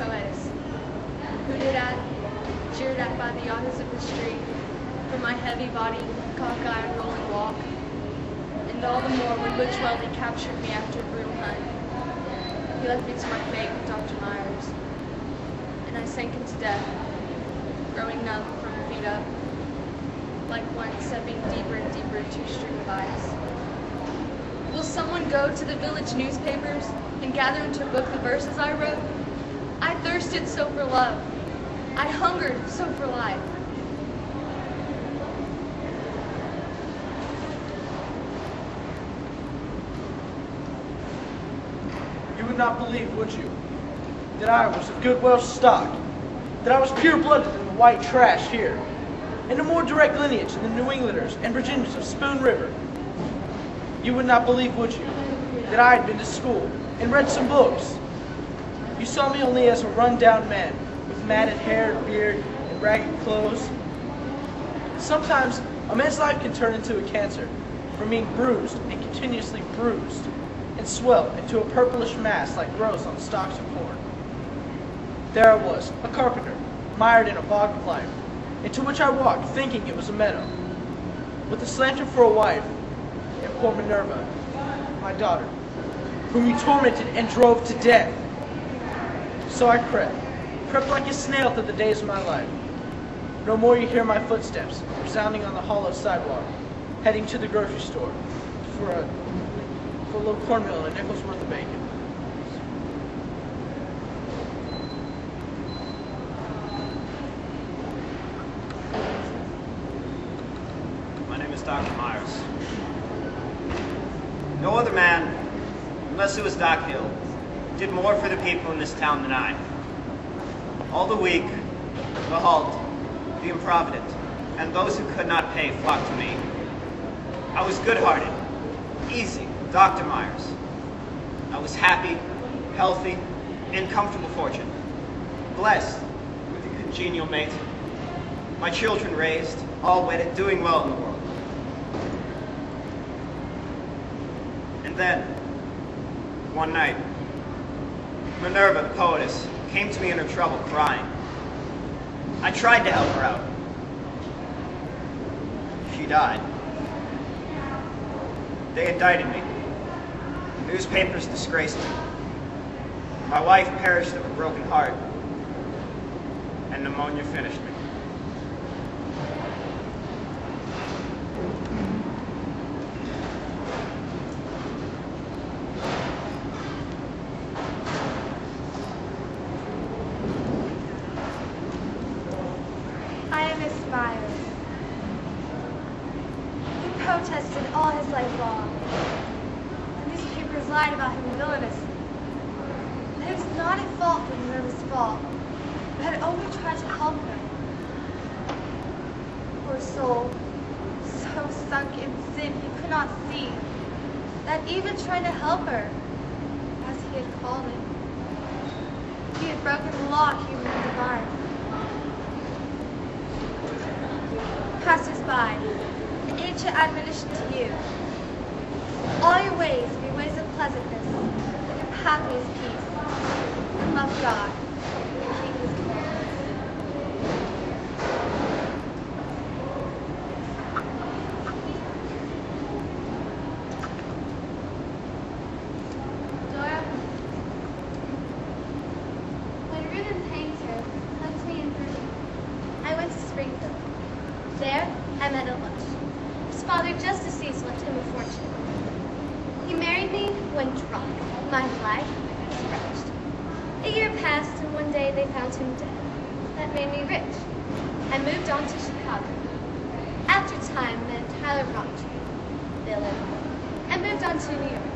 poetess, hooted at, jeered at by the autos of the street, for my heavy body, cockeyed rolling walk, and all the more when Butch Weldy captured me after a brutal hunt. He left me to my fate with Dr. Myers, and I sank into death, growing numb from the feet up, like one stepping deeper and deeper into a stream of ice. Will someone go to the village newspapers and gather into a book the verses I wrote? I thirsted so for love. I hungered so for life. You would not believe, would you, that I was of good Welsh stock, that I was pure-blooded in the white trash here, and a more direct lineage than the New Englanders and Virginians of Spoon River. You would not believe, would you, that I had been to school and read some books. You saw me only as a run-down man with matted hair, beard, and ragged clothes. Sometimes a man's life can turn into a cancer from being bruised and continuously bruised and swell into a purplish mass like growths on stalks of corn. There I was, a carpenter, mired in a bog of life, into which I walked thinking it was a meadow, with a slanter for a wife, and poor Minerva, my daughter, whom you tormented and drove to death. So I crept like a snail through the days of my life. No more you hear my footsteps resounding on the hollow sidewalk, heading to the grocery store for a little cornmeal and a nickel's worth of bacon. My name is Dr. Myers. No other man, unless it was Doc Hill, did more for the people in this town than I. All the weak, the halt, the improvident, and those who could not pay flocked to me. I was good-hearted, easy, Dr. Myers. I was happy, healthy, in comfortable fortune, blessed with a congenial mate, my children raised, all wedded, doing well in the world. And then, one night, Minerva, the poetess, came to me in her trouble, crying. I tried to help her out. She died. They indicted me. Newspapers disgraced me. My wife perished of a broken heart, and pneumonia finished me. I am Miss Myers. He protested all his life long. The newspapers lied about him villainously. That he was not at fault for Minerva's fall, but had only tried to help her. Poor soul, so sunk in sin he could not see that even trying to help her, as he had called it, he had broken the law human and divine. Passers-by, an ancient admonition to you. All your ways be ways of pleasantness, and your pathways peace. And love God, and keep his commandments. Dora, when Reuben Painter left me in Virginia, I went to Springfield. There, I met a lunch. His father, just deceased, left him a fortune. He married me when drunk. My life scratched. A year passed, and one day they found him dead. That made me rich. I moved on to Chicago. After time, met Tyler Rocktree, villain. I moved on to New York.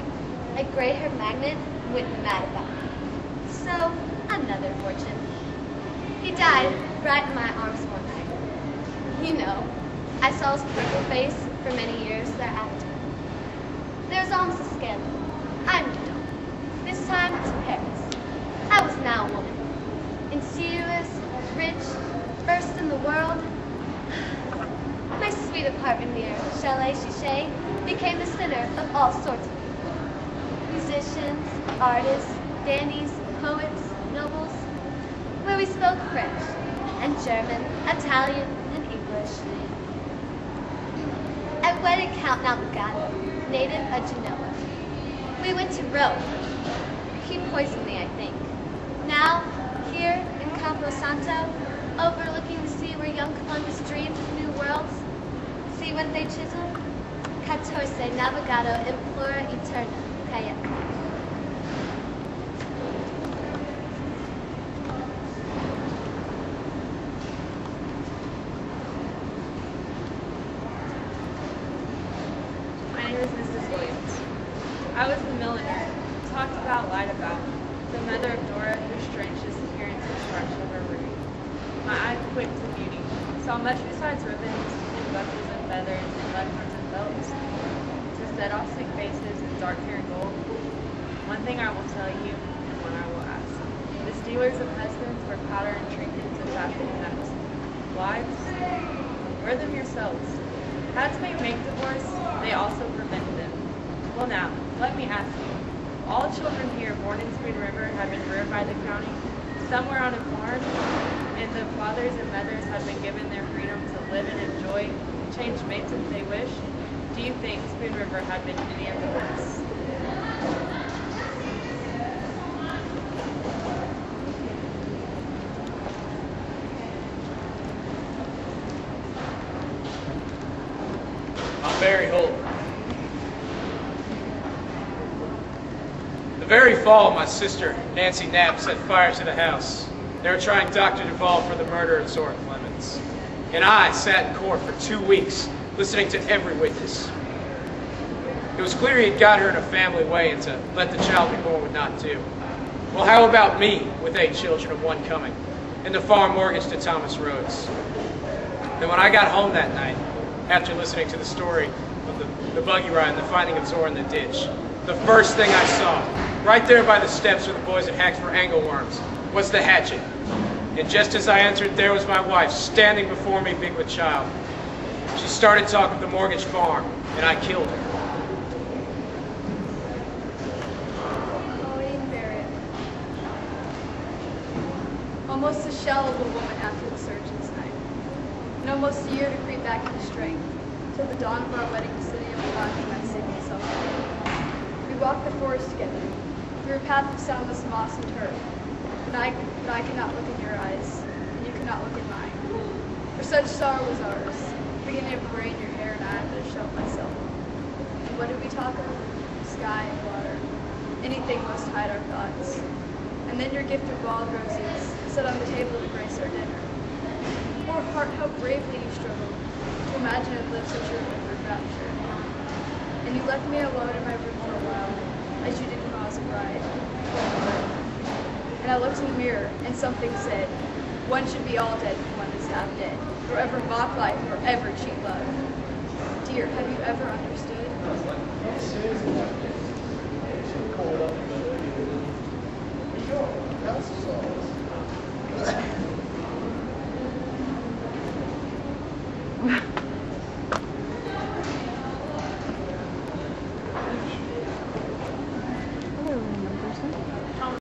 A gray-haired magnate went mad about me. So, another fortune. He died right in my arms one night. You know, I saw his purple face for many years thereafter. There was almost a scandal. I moved on. This time to Paris. I was now a woman. Insidious, rich, first in the world. My sweet apartment near Chalet Chichet became the center of all sorts of people. Musicians, artists, dandies, poets, nobles, We spoke French and German, Italian, and English. I wedded Count Navigato, native of Genoa. We went to Rome. He poisoned me, I think. Now, here in Campo Santo, overlooking the sea where young Columbus dreamed of new worlds, see what they chiseled? 14 Navigato implora eterna, caet. My name is Mrs. Williams. I was the milliner, talked about, lied about, the mother of Dora whose strange disappearance instruction of her room. My eye quick to beauty, saw much besides ribbons and buckles and feathers and leghorns and belts, to set-off-sick faces and dark hair and gold. One thing I will tell you, and one I will ask. The stealers of husbands wear powder and trinkets and fashionable hats. Wives? Wear them yourselves. Hats may make divorce, they also prevent them. Well now, let me ask you. All children here born in Spoon River have been reared by the county, somewhere on a farm, and the fathers and mothers have been given their freedom to live and enjoy, change mates if they wish. Do you think Spoon River had been any of the worse? I'm Barry Holt. The very fall, my sister, Nancy Knapp, set fire to the house. They were trying Dr. Duvall for the murder of Zora Clemens. And I sat in court for 2 weeks, listening to every witness. It was clear he had got her in a family way, and to let the child be born would not do. Well, how about me, with 8 children of one coming, and the farm mortgage to Thomas Rhodes? And when I got home that night, after listening to the story of the buggy ride and the finding of Zora in the ditch, the first thing I saw, right there by the steps where the boys had hacked for angleworms, was the hatchet. And just as I entered, there was my wife, standing before me, big with child. She started talking of the mortgage farm, and I killed her. Pauline Barrett. Almost a shell of a woman after the surgeon's night. And almost a year to creep back into strength, till the dawn of our wedding city of Milwaukee by Sydney Summer. We walked the forest together, through a path of soundless moss and turf. But I could not look in your eyes, and you could not look in mine. For such sorrow was ours, beginning of gray in your hair, and I but a shell myself. And what did we talk of? Sky and water. Anything must hide our thoughts. And then your gift of wild roses, set on the table to grace our dinner. Poor heart, how bravely you struggled to imagine it lived such a remembered rapture. And you left me alone in my room for a while, as you did when I was a bride. And I looked in the mirror, and something said, one should be all dead when one is half dead, or ever mock life, or ever cheat love. Dear, have you ever understood?